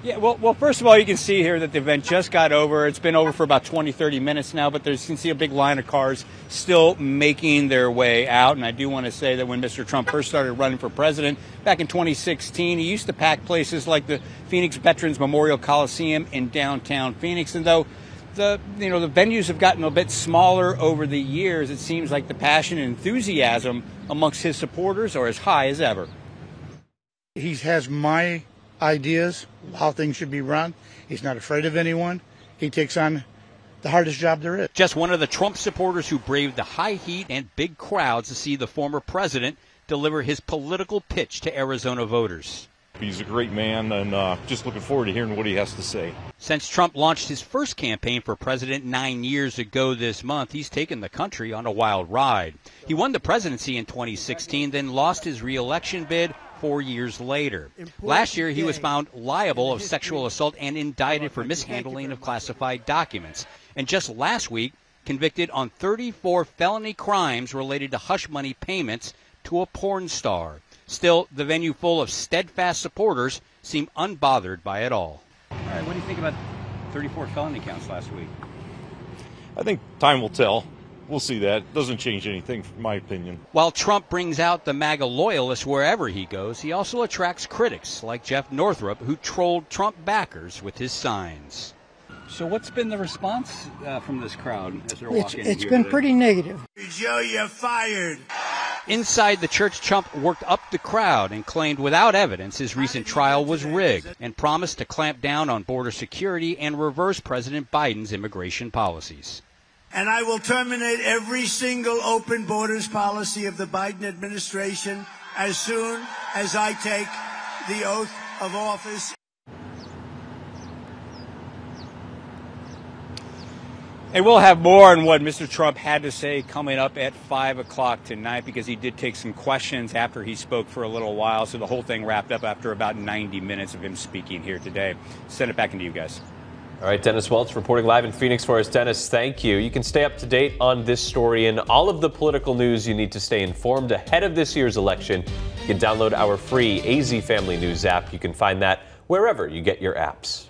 Yeah, well, first of all, you can see here that the event just got over. It's been over for about 20, 30 minutes now, but you can see a big line of cars still making their way out. And I do want to say that when Mr. Trump first started running for president back in 2016, he used to pack places like the Phoenix Veterans Memorial Coliseum in downtown Phoenix. And though the venues have gotten a bit smaller over the years, it seems like the passion and enthusiasm amongst his supporters are as high as ever. He has my ideas how things should be run. He's not afraid of anyone. He takes on the hardest job there is. Just one of the Trump supporters who braved the high heat and big crowds to see the former president deliver his political pitch to Arizona voters. He's a great man, and just looking forward to hearing what he has to say. Since Trump launched his first campaign for president 9 years ago this month, he's taken the country on a wild ride. He won the presidency in 2016, then lost his re-election bid 4 years later. Last year, he was found liable of sexual assault and indicted for mishandling of classified documents. And just last week, convicted on 34 felony crimes related to hush money payments to a porn star. Still, the venue full of steadfast supporters seem unbothered by it all. All right, what do you think about 34 felony counts last week? I think time will tell. We'll see that. It doesn't change anything, from my opinion. While Trump brings out the MAGA loyalists wherever he goes, he also attracts critics like Jeff Northrup, who trolled Trump backers with his signs. So what's been the response from this crowd as they're walking in here? It's been pretty negative. Joe, you're fired. Inside the church, Trump worked up the crowd and claimed without evidence his recent trial was rigged and promised to clamp down on border security and reverse President Biden's immigration policies. And I will terminate every single open borders policy of the Biden administration as soon as I take the oath of office. And we'll have more on what Mr. Trump had to say coming up at 5 o'clock tonight, because he did take some questions after he spoke for a little while. So the whole thing wrapped up after about 90 minutes of him speaking here today. Send it back into you guys. All right, Dennis Welch reporting live in Phoenix for us. Dennis, thank you. You can stay up to date on this story and all of the political news you need to stay informed ahead of this year's election. You can download our free AZ Family News app. You can find that wherever you get your apps.